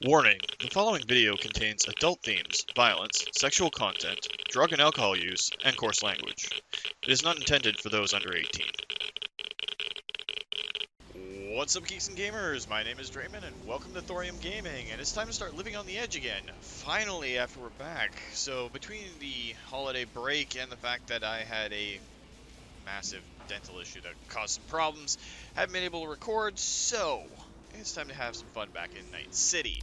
Warning: the following video contains adult themes, violence, sexual content, drug and alcohol use, and coarse language. It is not intended for those under 18. What's up, geeks and gamers? My name is Drementfh, and welcome to Thorium Gaming, and it's time to start living on the edge again. Finally, after we're back. So, between the holiday break and the fact that I had a massive dental issue that caused some problems, haven't been able to record, so it's time to have some fun back in Night City.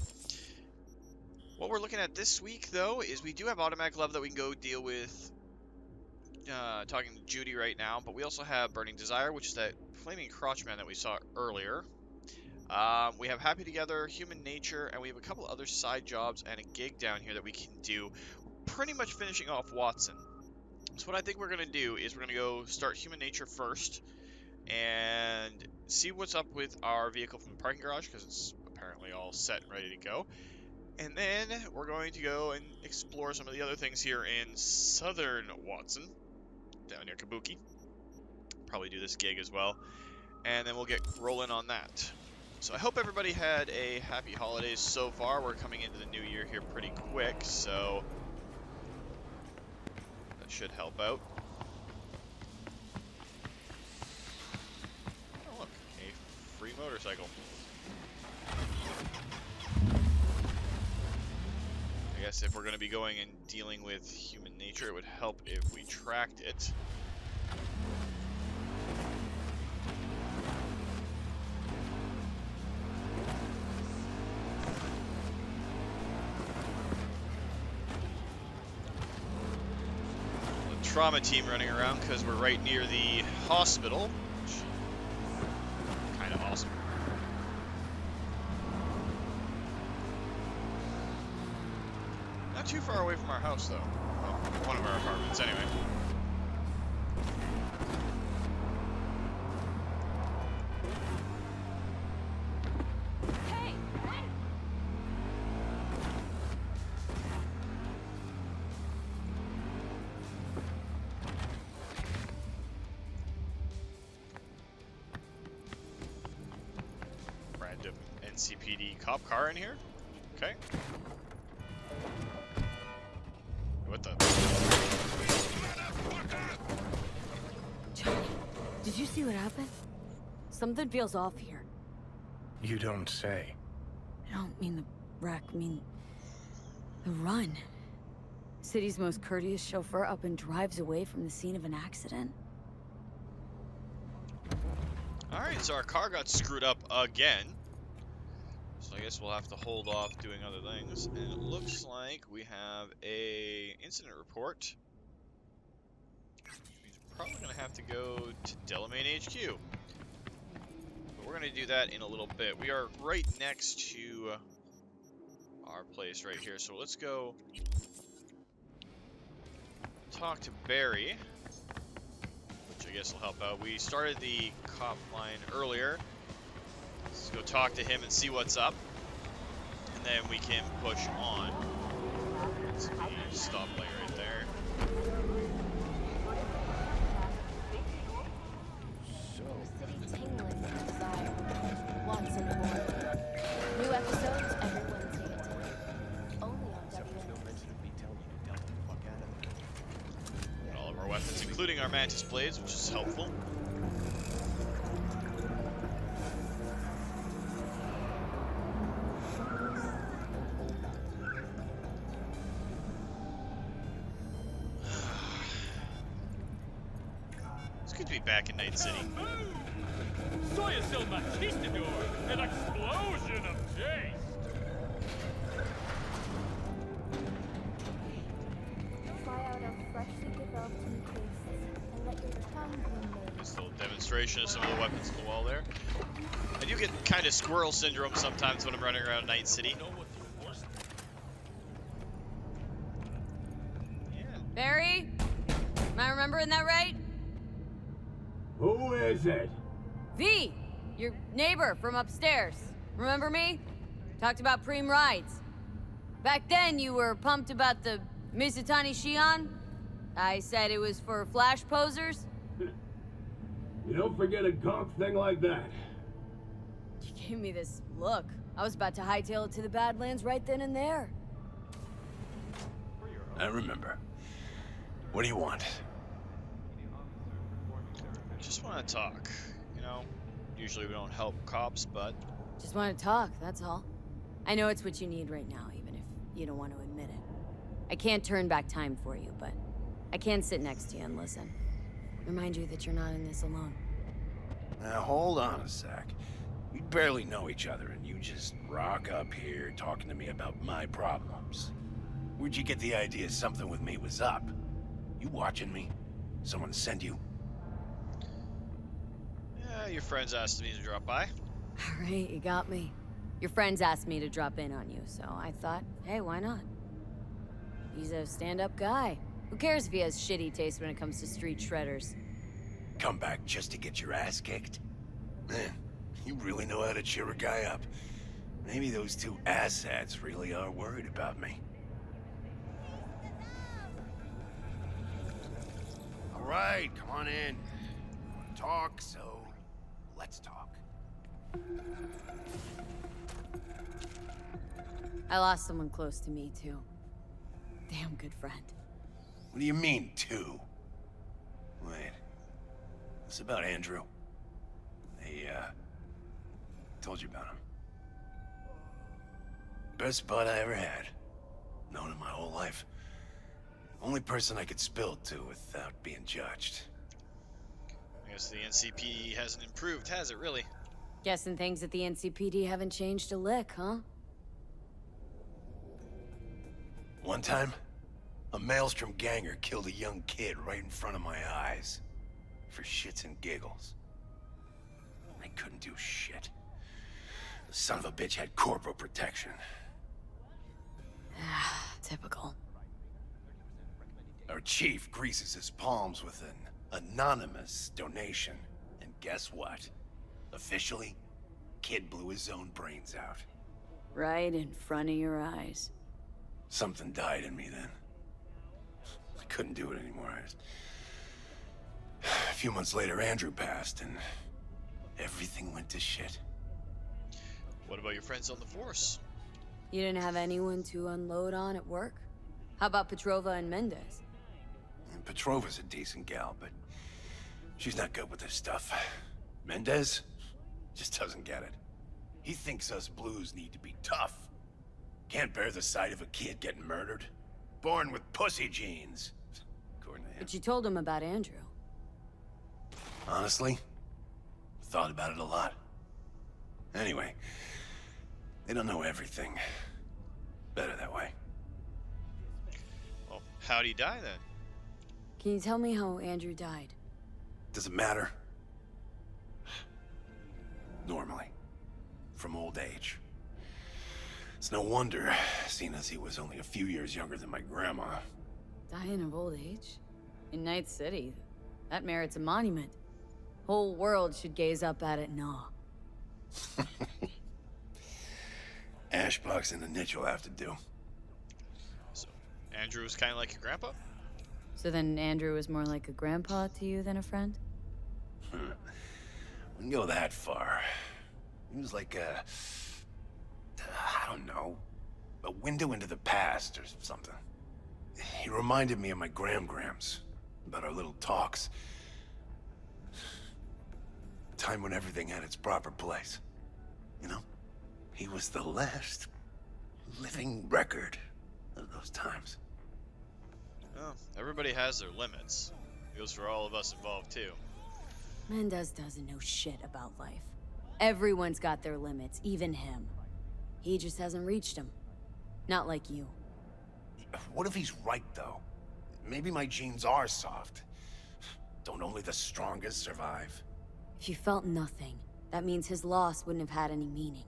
What we're looking at this week, though, is we do have automatic love that we can go deal with talking to Judy right now, but we also have Burning Desire, which is that flaming crotchman that we saw earlier. We have Happy Together, Human Nature, and we have a couple other side jobs and a gig down here that we can do. Pretty much finishing off Watson. So what I think we're going to do is we're going to go start Human Nature first and see what's up with our vehicle from the parking garage, because it's apparently all set and ready to go. And then we're going to go and explore some of the other things here in southern Watson, down near Kabuki. Probably do this gig as well. And then we'll get rolling on that. So I hope everybody had a happy holidays so far. We're coming into the new year here pretty quick, so that should help out. Oh look, a free motorcycle. I guess if we're going to be going and dealing with human nature, it would help if we tracked it. The trauma team running around because we're right near the hospital, which is kind of awesome. Not too far away from our house, though. Well, one of our apartments, anyway. Hey! Random NCPD cop car in here. Okay. What the? Johnny, did you see what happened? Something feels off here. You don't say. I don't mean the wreck, I mean the run. City's most courteous chauffeur up and drives away from the scene of an accident. Alright, so our car got screwed up again. So I guess we'll have to hold off doing other things. And it looks like we have a incident report. Which means we're probably going to have to go to Delamain HQ. But we're going to do that in a little bit. We are right next to our place right here. So let's go talk to Barry, which I guess will help out. We started the cop line earlier. Let's go talk to him and see what's up, and then we can push on. That's the stoplight right there. New episodes every Wednesday at 10. Only on WM. Got all of our weapons, including our mantis blades, which is helpful. It's good to be back in Night City. Soy still Conquistador, an explosion of taste. Try out our freshly developed new tastes and let your tongue be Just a little demonstration of some of the weapons on the wall there. I do get kind of squirrel syndrome sometimes when I'm running around Night City. Yeah. Barry? Am I remembering that right? Who is it? V! Your neighbor from upstairs. Remember me? Talked about preem rides. Back then, you were pumped about the Mizutani Shion. I said it was for flash posers. You don't forget a gonk thing like that. You gave me this look. I was about to hightail it to the Badlands right then and there. I remember. What do you want? Just want to talk. You know, usually we don't help cops, but Just want to talk, that's all. I know it's what you need right now, even if you don't want to admit it. I can't turn back time for you, but I can sit next to you and listen. Remind you that you're not in this alone. Now, hold on a sec. We barely know each other, and you just rock up here talking to me about my problems. Where'd you get the idea something with me was up? You watching me? Someone send you? yeah, your friends asked me to drop by. All right, you got me. Your friends asked me to drop in on you, so I thought, hey, why not? He's a stand-up guy. Who cares if he has shitty taste when it comes to street shredders? Come back just to get your ass kicked? Man, you really know how to cheer a guy up. Maybe those two asshats really are worried about me. All right, come on in. Wanna talk, so let's talk. I lost someone close to me, too. Damn good friend. What do you mean, two? Wait. What's about Andrew? They, told you about him. Best bud I ever had. Known him my whole life. Only person I could spill to without being judged. I guess the NCPD hasn't improved, has it really? Guessing things at the NCPD haven't changed a lick, huh? One time, a Maelstrom ganger killed a young kid right in front of my eyes. For shits and giggles. I couldn't do shit. The son of a bitch had corporal protection. Typical. Our chief greases his palms with an anonymous donation. And guess what? Officially, kid blew his own brains out. Right in front of your eyes. Something died in me then. I couldn't do it anymore. A few months later, Andrew passed, and everything went to shit. What about your friends on the force? You didn't have anyone to unload on at work? How about Petrova and Mendez? And Petrova's a decent gal, but she's not good with this stuff. Mendez just doesn't get it. He thinks us blues need to be tough. Can't bear the sight of a kid getting murdered. Born with pussy genes, according to him. But you told him about Andrew. Honestly, thought about it a lot. Anyway, they don't know everything. Better that way. Well, how'd he die then? Can you tell me how Andrew died? Does it matter? Normally. From old age. It's no wonder, seeing as he was only a few years younger than my grandma. Dying of old age? In Night City? That merits a monument. Whole world should gaze up at it in awe. Ashbox and the niche will have to do. So, Andrew was kind of like your grandpa? So then Andrew was more like a grandpa to you than a friend? Wouldn't go that far. He was like I don't know, a window into the past or something. He reminded me of my grams, about our little talks. Time when everything had its proper place. You know? He was the last living record of those times. Well, everybody has their limits. It goes for all of us involved too. Mendez doesn't know shit about life. Everyone's got their limits, even him. He just hasn't reached them. Not like you. What if he's right, though? Maybe my genes are soft. Don't only the strongest survive? If you felt nothing, that means his loss wouldn't have had any meaning.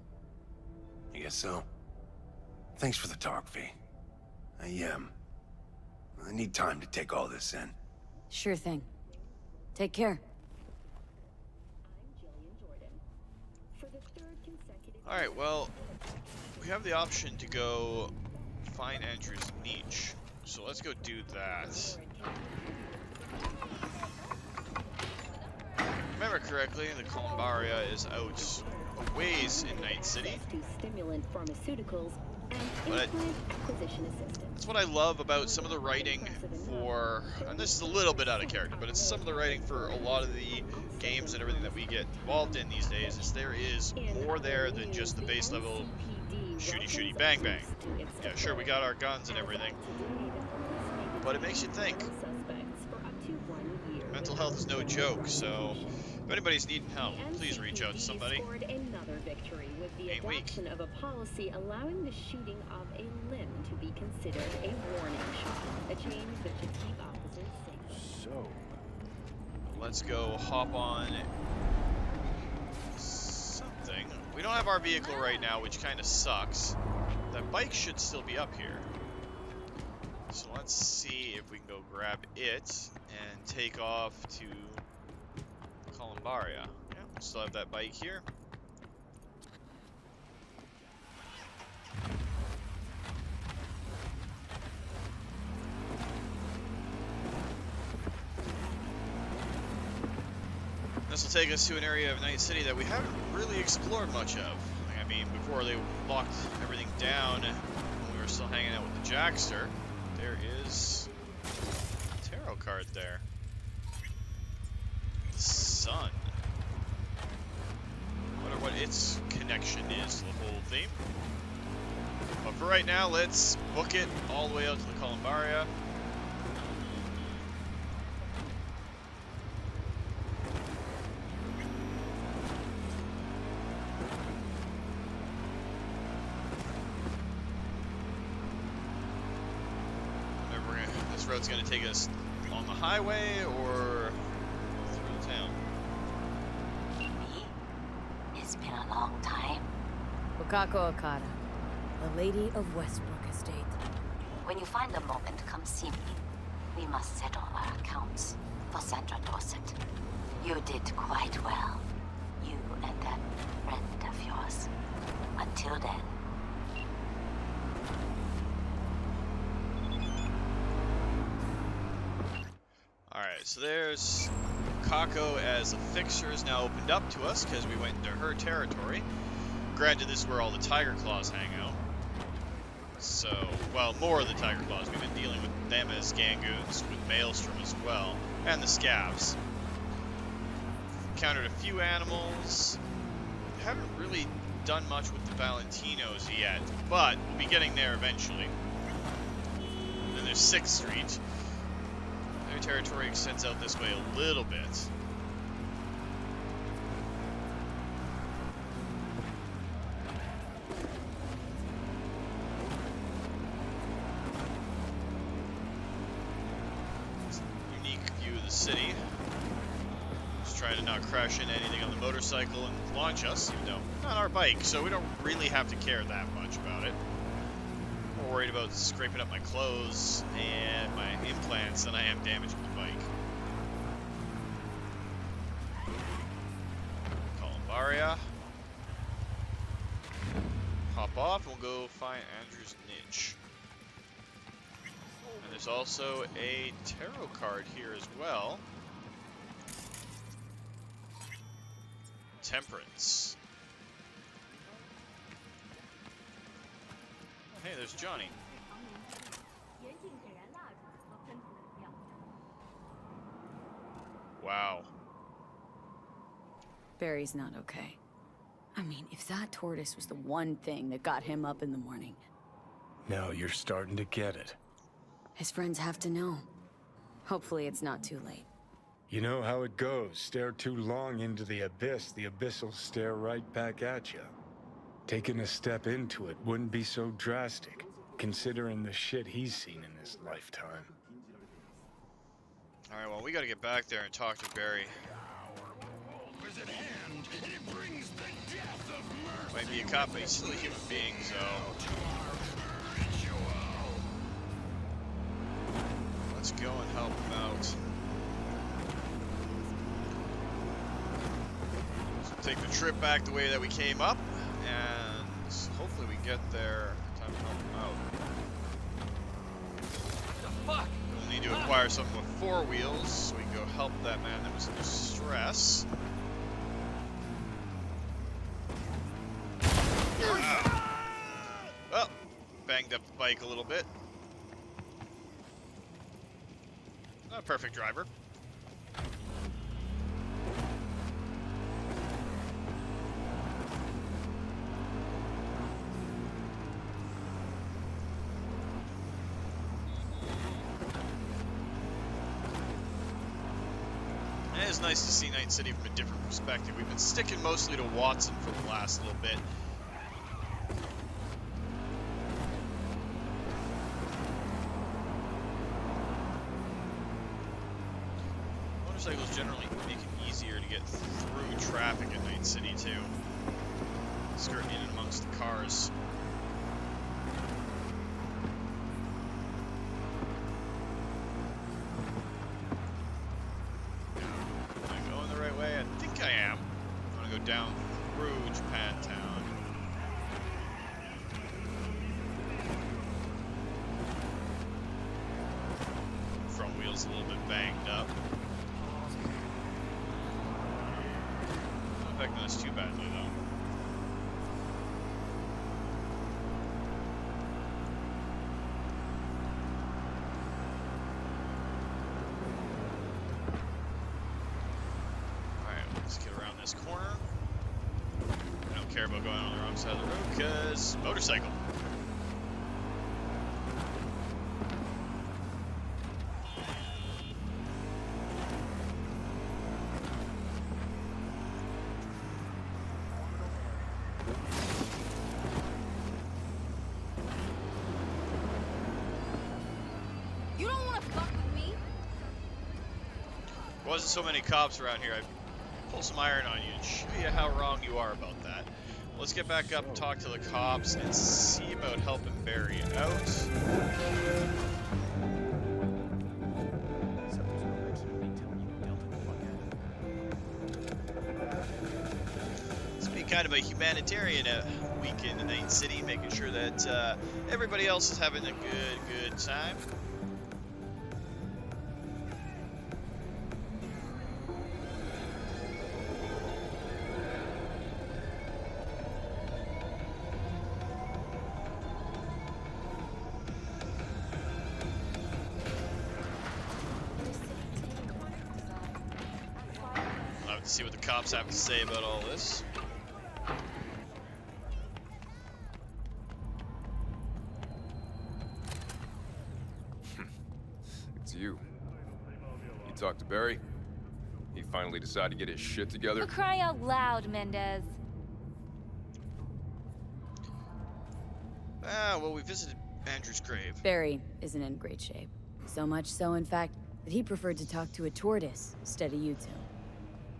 I guess so. Thanks for the talk, V. I need time to take all this in. Sure thing. Take care. Alright, well, we have the option to go find Andrew's niche. So let's go do that. Remember correctly, the Columbaria is out of ways in Night City. To stimulant pharmaceuticals and But implant acquisition assistance. that's what I love about some of the writing for, and this is a little bit out of character, but it's some of the writing for a lot of the games and everything that we get involved in these days, is there is more there than just the base level shooty bang bang. Yeah, sure, we got our guns and everything, but it makes you think. Mental health is no joke, so if anybody's needing help, please reach out to somebody. Another victory with the Ain't weak. adoption of a policy allowing the shooting of a limb to be considered a warning shot, a change that should keep officers safe. So, Let's go hop on something. We don't have our vehicle right now, which kind of sucks. That bike should still be up here. So let's see if we can go grab it and take off to Columbaria. Yeah, we still have that bike here. This will take us to an area of Night City that we haven't really explored much of. I mean, before they locked everything down when we were still hanging out with the Jackster, there is a tarot card there. The sun. I wonder what its connection is to the whole theme. But for right now, let's book it all the way out to the Columbaria. This road's going to take us on the highway or through the town. Me? It's been a long time. Wakako Okada, the Lady of Westbrook Estate. When you find a moment, come see me. We must settle our accounts for Sandra Dorset. You did quite well. You and that friend of yours. Until then. Alright, so there's Kako as a fixer is now opened up to us because we went into her territory. Granted, this is where all the Tiger Claws hang out. So, well, more of the Tiger Claws. We've been dealing with them as Gangoons, with Maelstrom as well, and the Scavs. Encountered a few animals. Haven't really done much with the Valentinos yet, but we'll be getting there eventually. And then there's 6th Street. Their territory extends out this way a little bit. Unique view of the city. Just trying to not crash into anything on the motorcycle and launch us, even though not our bike, so we don't really have to care that much about it. More worried about scraping up my clothes and my implants than I am damaging the bike. Columbaria. Hop off and we'll go find Andrew's niche. And there's also a tarot card here as well. Temperance. Oh, hey, there's Johnny. Wow. Barry's not okay. I mean, if that tortoise was the one thing that got him up in the morning, now you're starting to get it. his friends have to know. Hopefully it's not too late. You know how it goes. Stare too long into the abyss will stare right back at you. Taking a step into it wouldn't be so drastic, considering the shit he's seen in his lifetime. Alright, well, we gotta get back there and talk to Barry. Might be a cop, but he's still a human being, so... let's go and help him out. So take the trip back the way that we came up, and hopefully we get there in time to help him out. Fuck! We'll need to acquire something with 4 wheels, so we can go help that man that was in distress. banged up the bike a little bit. Not a perfect driver. And it's nice to see Night City from a different perspective. We've been sticking mostly to Watson for the last little bit. Motorcycles generally make it easier to get through traffic at Night City too. Skirting in amongst the cars. Am I going the right way? I think I am. I'm gonna go down through Japantown. Front wheel's a little bit banged up. Not affecting us too badly though. Alright, let's get around this corner. I don't care about going on the wrong side of the road because motorcycle. You don't want to fuck with me? There wasn't so many cops around here. I'd pull some iron on you and show you how wrong you are about that. Let's get back up and talk to the cops and see about helping Barry out. Let's be kind of a humanitarian week in the Night City, making sure that everybody else is having a good time. I'll have to see what the cops have to say about all this. It's you. You talked to Barry? He finally decided to get his shit together? For crying out loud, Mendez. Well, we visited Andrew's grave. Barry isn't in great shape. So much so, in fact, that he preferred to talk to a tortoise instead of you two.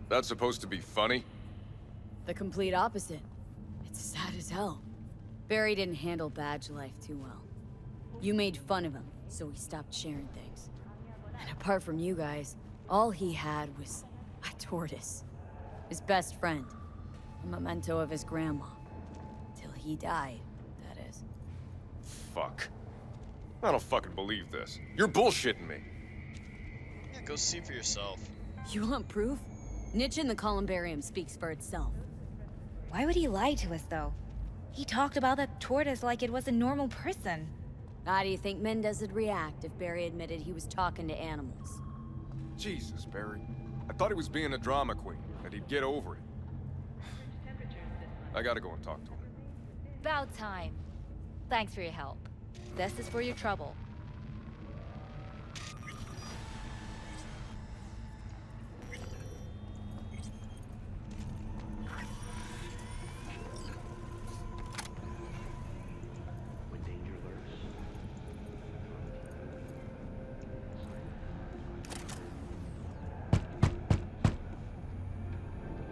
That's supposed to be funny? The complete opposite. It's sad as hell. Barry didn't handle badge life too well. You made fun of him, so he stopped sharing things. And apart from you guys, all he had was a tortoise. His best friend. A memento of his grandma. Till he died, that is. Fuck. I don't fucking believe this. You're bullshitting me. Yeah, go see for yourself. You want proof? Niche in the columbarium speaks for itself. Why would he lie to us, though? He talked about that tortoise like it was a normal person. How do you think Mendez would react if Barry admitted he was talking to animals? Jesus, Barry. I thought he was being a drama queen, that he'd get over it. I gotta go and talk to him. About time. Thanks for your help. This is for your trouble.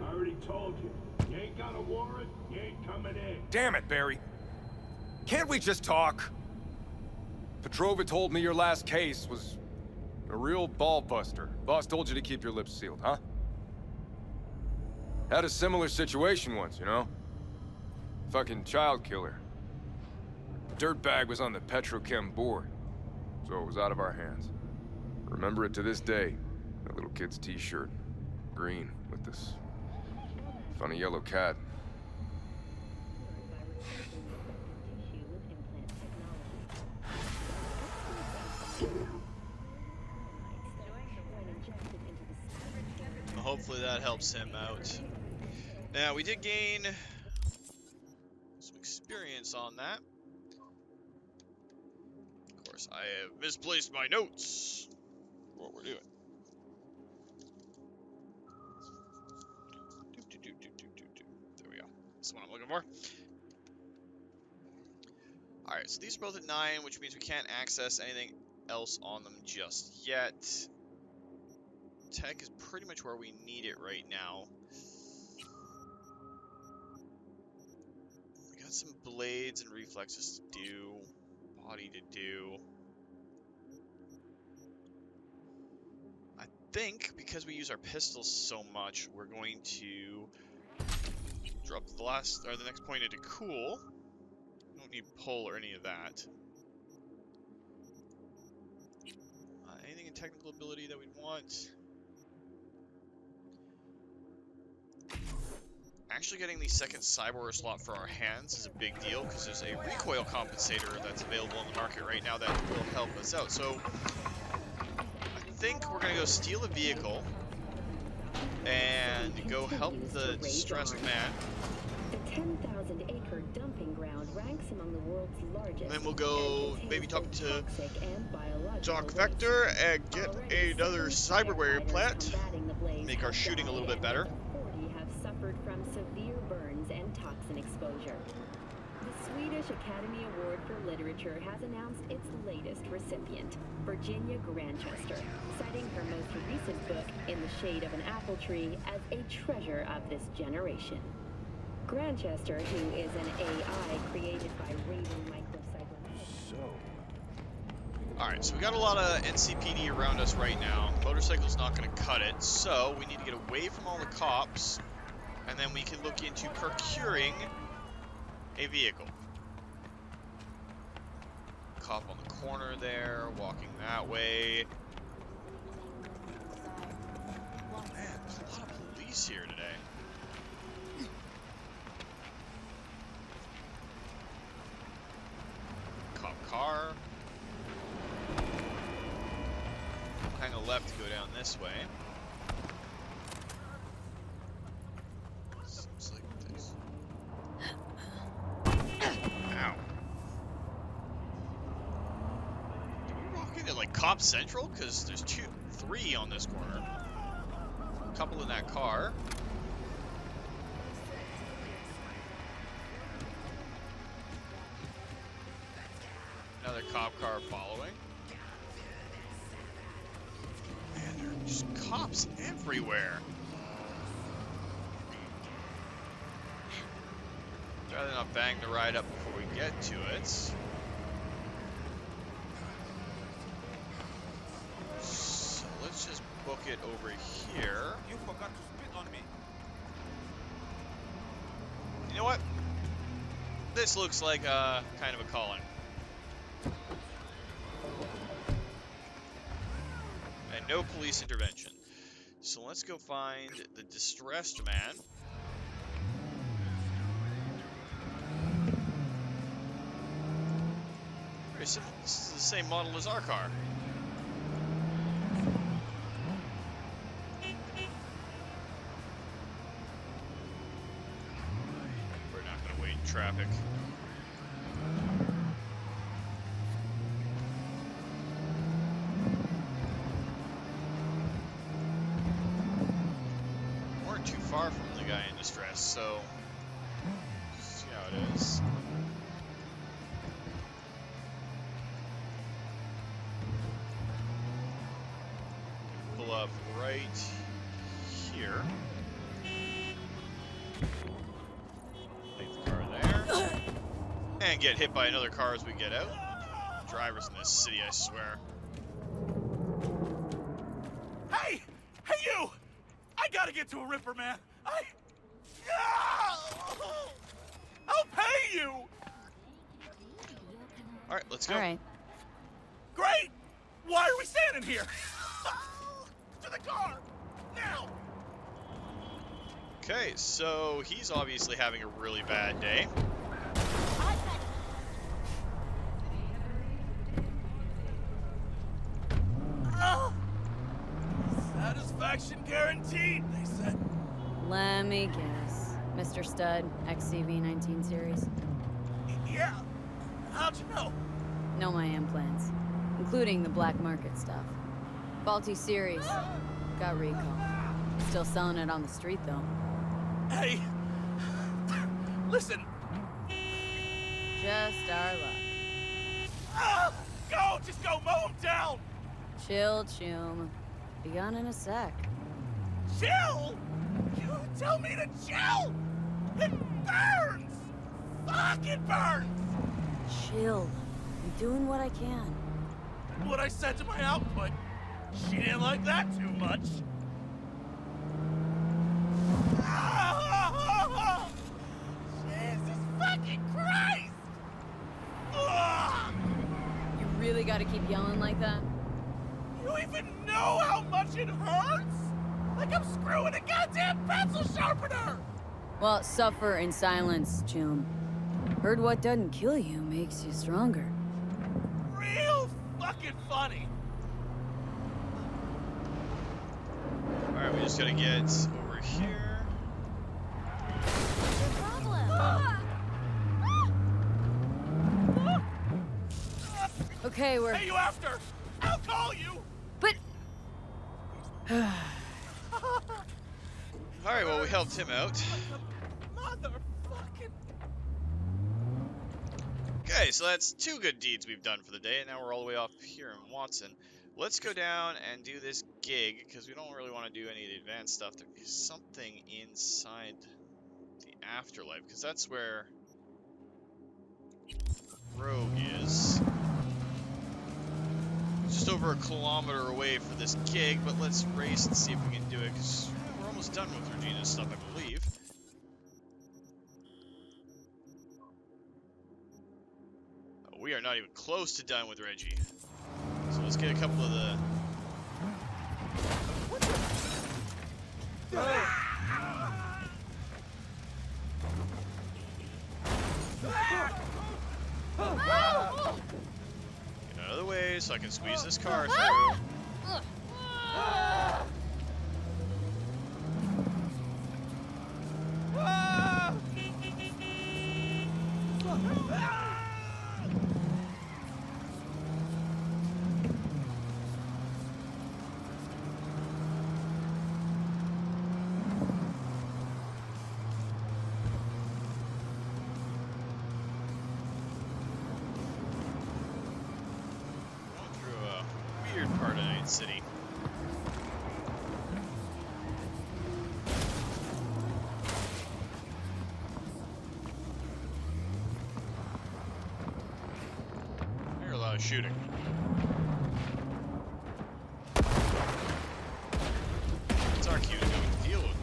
I already told you. You ain't got a warrant, you ain't coming in. Damn it, Barry. Can't we just talk? Petrova told me your last case was a real ball buster. Boss told you to keep your lips sealed, huh? Had a similar situation once, you know? Fucking child killer. Dirtbag was on the Petrochem board, so it was out of our hands. Remember it to this day. That little kid's t-shirt. Green, with this funny yellow cat. hopefully that helps him out. Now, we did gain some experience on that. Of course, I have misplaced my notes for what we're doing. There we go. That's what I'm looking for. Alright, so these are both at 9, which means we can't access anything else on them just yet. Tech is pretty much where we need it right now. We got some blades and reflexes to do, body to do. I think because we use our pistols so much, we're going to drop the next point into cool. Don't need pull or any of that. Anything in technical ability that we'd want? Actually getting the second cyber slot for our hands is a big deal because there's a recoil compensator that's available in the market right now that will help us out. So I think we're gonna go steal a vehicle and go help the distressed man. The 10,000-acre dumping ground ranks among the world's largest. And then we'll go maybe talk to toxic and biological Doc Vector and get another cyberware plant. Make our shooting a little bit better. 40 have suffered from severe burns and toxin exposure. The Swedish Academy Award for Literature has announced its latest recipient, Virginia Grantchester, citing her most recent book, In the Shade of an Apple Tree, as a treasure of this generation. Grantchester, who is an AI created by Raven Microcybernetics. Alright, so we got a lot of NCPD around us right now. Motorcycle's not going to cut it, so we need to get away from all the cops, and then we can look into procuring a vehicle. Cop on the corner there, walking that way. Man, there's a lot of police here today. Cop car. Hang a left to go down this way. Seems like this. Ow. Did we walk into like Cop Central? Because there's 3 on this corner. A couple in that car. Another cop car following. Man, there are just cops everywhere. I'd rather not bang the ride up before we get to it. So let's just book it over here. You forgot to spit on me. You know what? This looks like kind of a calling. And no police intervention. So let's go find the distressed man. Very simple. This is the same model as our car. We're not going to wait in traffic. Far from the guy in distress, so see how it is. Pull up right here. Leave the car there. And get hit by another car as we get out. Drivers in this city, I swear. Hey! Hey, you! I gotta get to a ripper, man. I'll pay you! Alright, let's go. Alright. Great! Why are we standing here? To the car! Now! Okay, so he's obviously having a really bad day. Satisfaction guaranteed, they say. me guess. Mr. Stud, XCV-19 series. Yeah. How'd you know? Know my implants, including the black market stuff. Faulty series. Got recall. Still selling it on the street, though. Hey. Listen. Just our luck. Go! Just go! Mow him down! Chill, Chum. Be gone in a sec. Chill? You tell me to chill? It burns! Fuck, it burns! Chill. I'm doing what I can. What I said to my output. She didn't like that too much. Jesus fucking Christ! You really gotta keep yelling like that? You even know how much it hurts? Like I'm screwing a goddamn pencil sharpener! Well, suffer in silence, Chum. Heard what doesn't kill you makes you stronger. Real fucking funny. Alright, we just gotta get over here. Okay, we're... Hey, you after? I'll call you! But... Alright, well, we helped him out. Motherfucking... Okay, so that's 2 good deeds we've done for the day, and now we're all the way off here in Watson. Let's go down and do this gig, because we don't really want to do any of the advanced stuff. There is something inside the afterlife, because that's where Rogue is. Just over a kilometer away for this gig, but let's race and see if we can do it, because we're almost done with Regina's stuff, I believe. We are not even close to done with Reggie. So let's get a couple of the... Get out of the way so I can squeeze this car through. Part of Night City. I hear a lot of shooting. It's our cue to go and deal with them.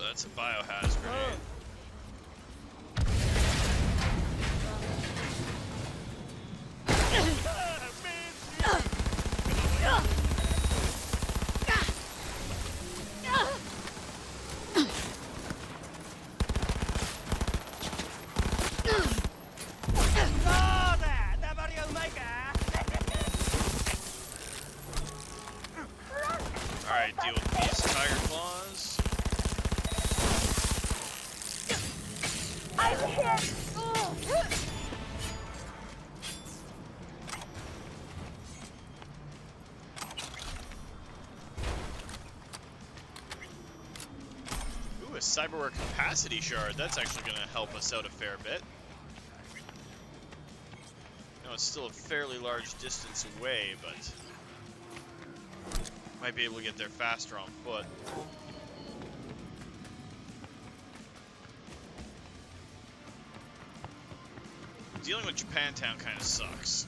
That's a biohazard grenade. Alright, deal with these tiger claws. I'm hit! Ooh, a cyberware capacity shard. That's actually going to help us out a fair bit. No, it's still a fairly large distance away, but might be able to get there faster on foot. Dealing with Japantown kind of sucks.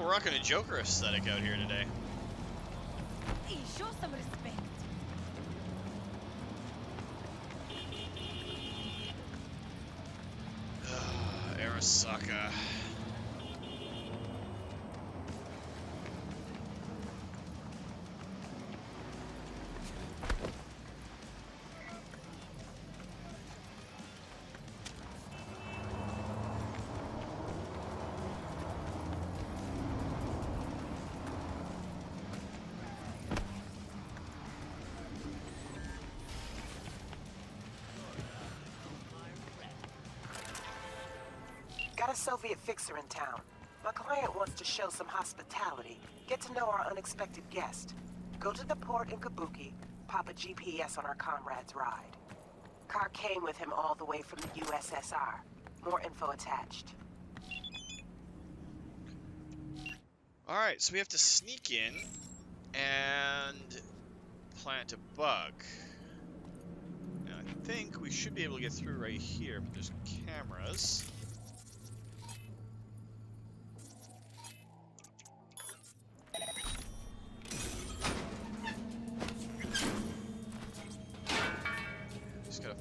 we're rocking a Joker aesthetic out here today. Hey, show some respect. Arasaka. Got a Soviet fixer in town. My client wants to show some hospitality, get to know our unexpected guest. Go to the port in Kabuki, pop a GPS on our comrade's ride. Car came with him all the way from the USSR. More info attached. Alright, so we have to sneak in and plant a bug. Now, I think we should be able to get through right here, but there's cameras.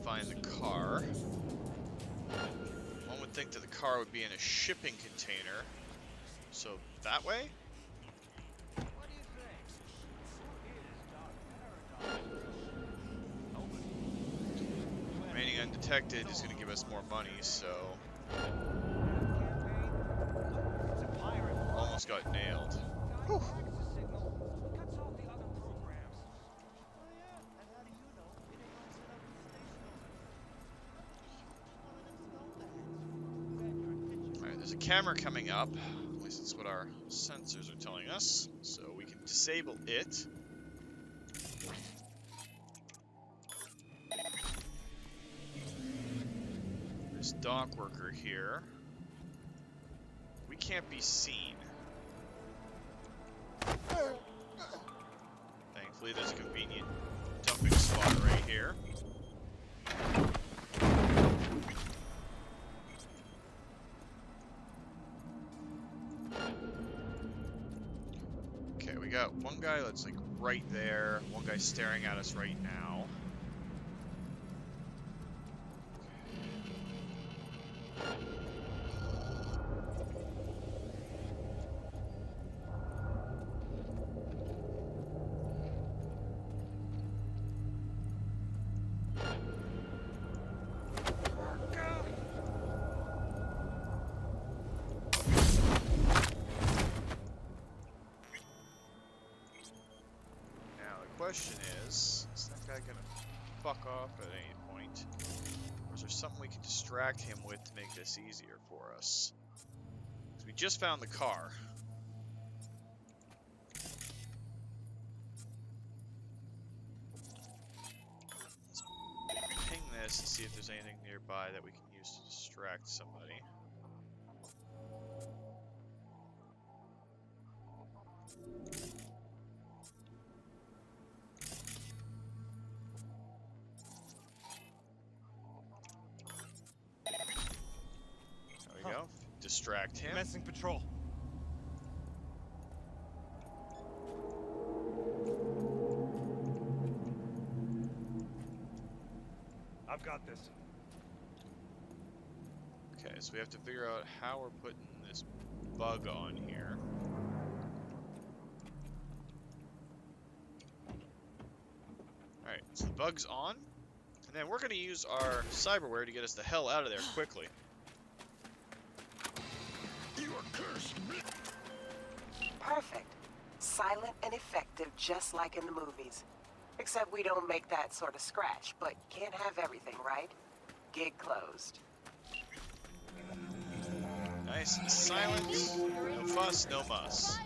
Find the car. One would think that the car would be in a shipping container. So that way? Remaining undetected is going to give us more money, so... Almost got nailed. Whew. There's a camera coming up, at least that's what our sensors are telling us, so we can disable it. There's dock worker here. We can't be seen. Thankfully there's a convenient dumping spot right here. Got one guy that's like right there, one guy staring at us right now. Question is that guy gonna fuck off at any point? Or is there something we can distract him with to make this easier for us? Because we just found the car. Let's ping this and see if there's anything nearby that we can use to distract somebody. There we go. Distract him. Commencing patrol. I've got this. Okay, so we have to figure out how we're putting this bug on here. Alright, so the bug's on, and then we're going to use our cyberware to get us the hell out of there quickly. You are cursed. Perfect. Silent and effective, just like in the movies. Except we don't make that sort of scratch, but can't have everything, right? Gig closed. Nice and silent. No fuss, no muss.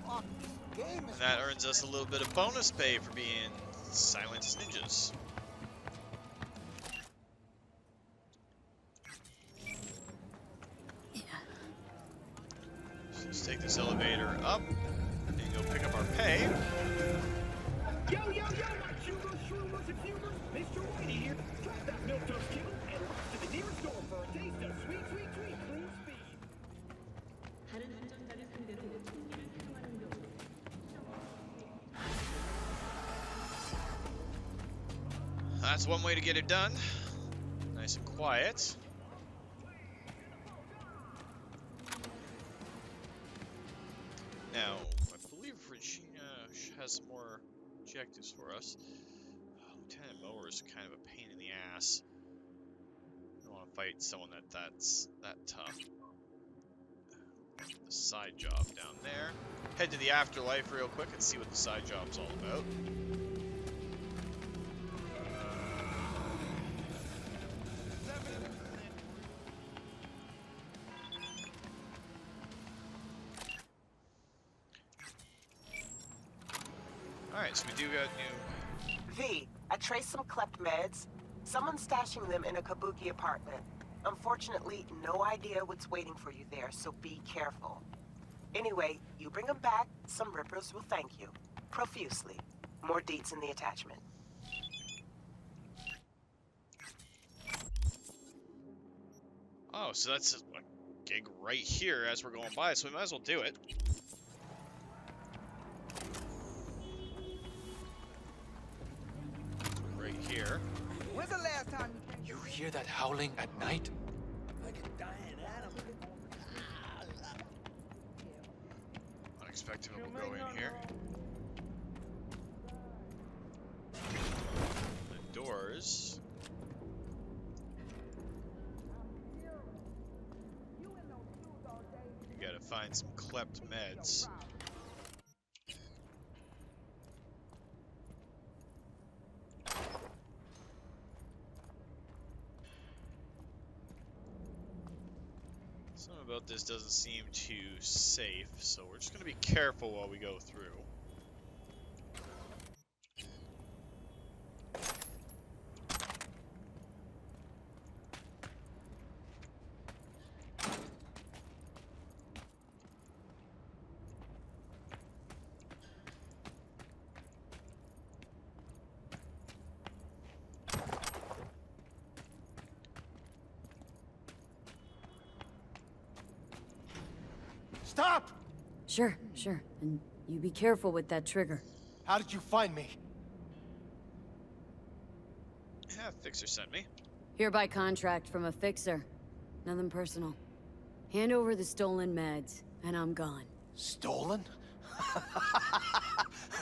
And that earns us a little bit of bonus pay for being silent as ninjas. So let's take this elevator up and go pick up our pay. Yo, yo, yo, my shooters, shroomers, and fumers. Mr. Whitey here. Drop that milk toast kibble and rush to the nearest store for a taste of sweet, sweet, sweet cruise speed. That's one way to get it done. Nice and quiet. Now, I believe Regina has some more objectives for us. Lieutenant Mower is kind of a pain in the ass. I don't want to fight someone that's that tough. The side job down there. Head to the afterlife real quick and see what the side job's all about. Alright, so we do got new... V, I traced some clept meds. Someone's stashing them in a Kabuki apartment. Unfortunately, no idea what's waiting for you there, so be careful. Anyway, you bring them back, some rippers will thank you. Profusely. More deets in the attachment. Oh, so that's a gig right here as we're going by, so we might as well do it. Right here. When's the last time you hear that howling at night? like a dying animal? Unexpected will go in here. The doors. We gotta find some clept meds. Something about this doesn't seem too safe, so we're just gonna be careful while we go through. Stop! Sure, sure. And you be careful with that trigger. How did you find me? Yeah, Fixer sent me. Hereby contract from a fixer. Nothing personal. Hand over the stolen meds, and I'm gone. Stolen?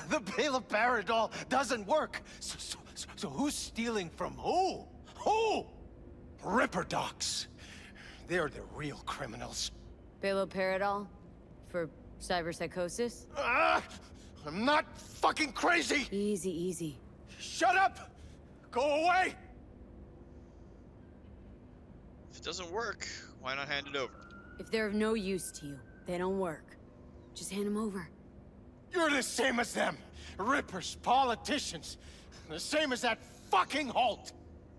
The Bale of Paradol doesn't work. So who's stealing from who? Who? Ripper docs. They're the real criminals. Baloperidol? For cyberpsychosis? I'm not fucking crazy! Easy, easy. Shut up! Go away! If it doesn't work, why not hand it over? If they're of no use to you, they don't work. Just hand them over. You're the same as them. Rippers, politicians. The same as that fucking Holt.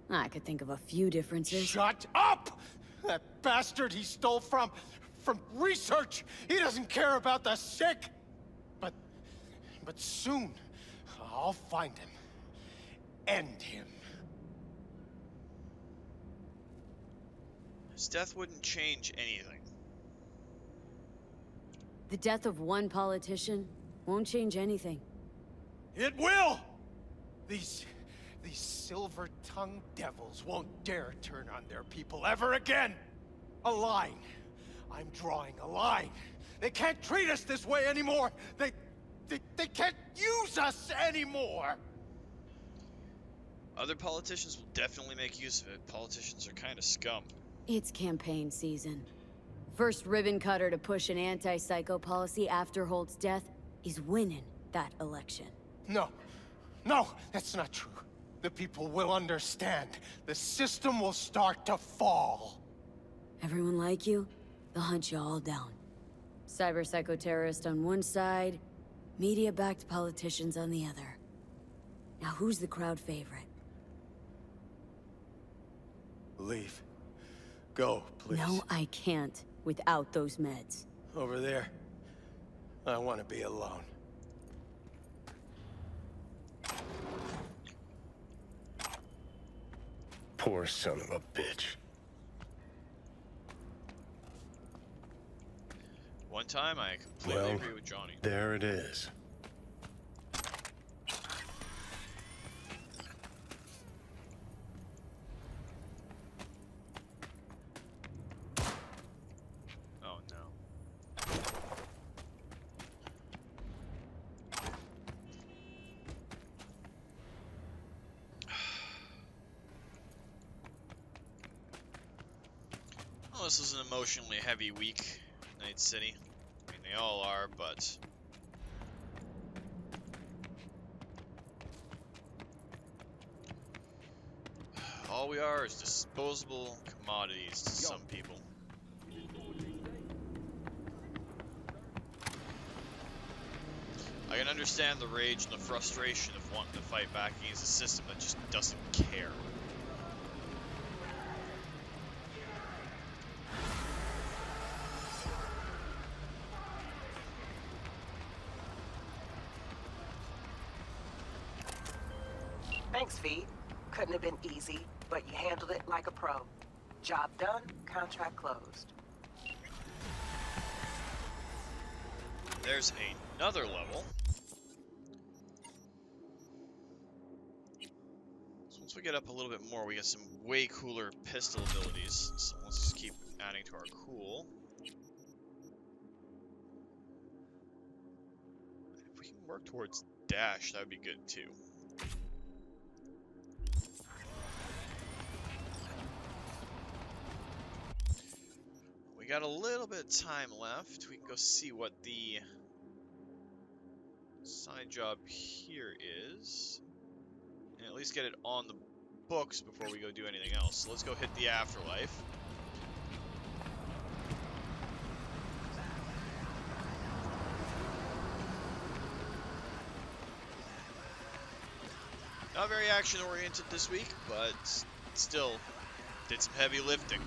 I could think of a few differences. Shut up! That bastard he stole from research. He doesn't care about the sick. But soon, I'll find him. End him. His death wouldn't change anything. The death of one politician won't change anything. It will! These silver-tongued devils won't dare turn on their people ever again! A line. I'm drawing a line. They can't treat us this way anymore! They can't use us anymore! Other politicians will definitely make use of it. Politicians are kind of scum. It's campaign season. First ribbon cutter to push an anti-psycho policy after Holt's death is winning that election. No, that's not true. The people will understand. The system will start to fall. Everyone like you? They'll hunt you all down. Cyber-psychoterrorist on one side, media-backed politicians on the other. Now who's the crowd favorite? Leave. Go, please. No, I can't without those meds. Over there. I want to be alone. Poor son of a bitch. One time, I completely agree with Johnny. There it is. this is an emotionally heavy week, Night City. I mean, they all are, but... all we are is disposable commodities to some people. I can understand the rage and the frustration of wanting to fight back against a system that just doesn't care. Thanks, V. Couldn't have been easy, but you handled it like a pro. Job done, contract closed. There's another level. So once we get up a little bit more, we get some way cooler pistol abilities. So let's just keep adding to our cool. If we can work towards dash, that would be good too. We got a little bit of time left. We can go see what the side job here is. And at least get it on the books before we go do anything else. So let's go hit the afterlife. Not very action-oriented this week, but still did some heavy lifting.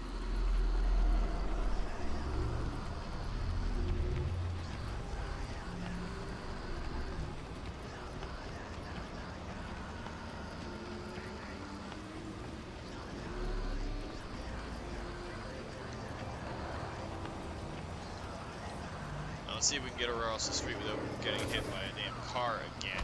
Let's see if we can get across the street without getting hit by a damn car again.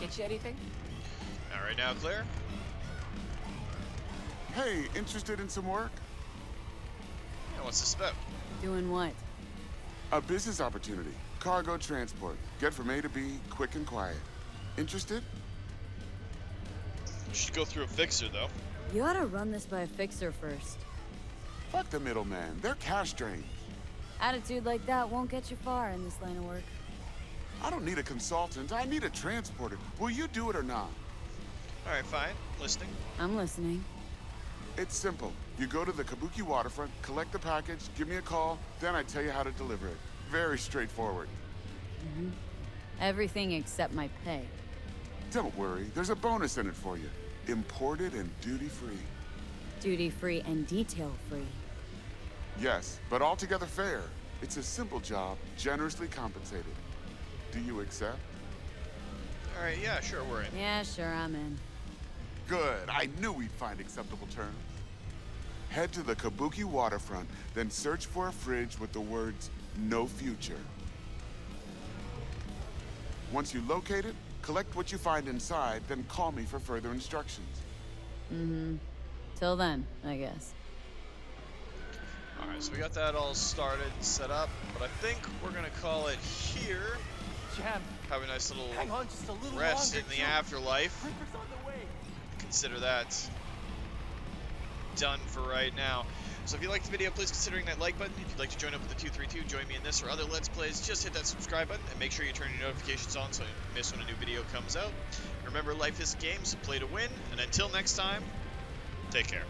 Get you anything? Not right now, Claire. Hey, interested in some work? Yeah, what's this about? Doing what? A business opportunity. Cargo transport. Get from A to B, quick and quiet. Interested? You should go through a fixer, though. You ought to run this by a fixer first. Fuck the middleman. They're cash drains. Attitude like that won't get you far in this line of work. I don't need a consultant. I need a transporter. Will you do it or not? All right, fine. Listening. I'm listening. It's simple. You go to the Kabuki waterfront, collect the package, give me a call, then I tell you how to deliver it. Very straightforward. Mm-hmm. Everything except my pay. Don't worry. There's a bonus in it for you. Imported and duty-free. Duty-free and detail-free. Yes, but altogether fair. It's a simple job, generously compensated. Do you accept? All right, yeah, sure, we're in. Yeah, sure, I'm in. Good. I knew we'd find acceptable terms. Head to the Kabuki waterfront, then search for a fridge with the words, "No future." Once you locate it, collect what you find inside, then call me for further instructions. Mm-hmm. Till then, I guess. Alright, so we got that all started and set up, but I think we're gonna call it here. Jam. Have a nice little, Hang on just a little rest longer, in the afterlife. Reaper's on the way. Consider that done for right now. So if you liked the video, please consider hitting that like button. If you'd like to join up with the 232, join me in this or other Let's Plays, just hit that subscribe button and make sure you turn your notifications on so you don't miss when a new video comes out. Remember, life is a game, so play to win, and until next time, take care.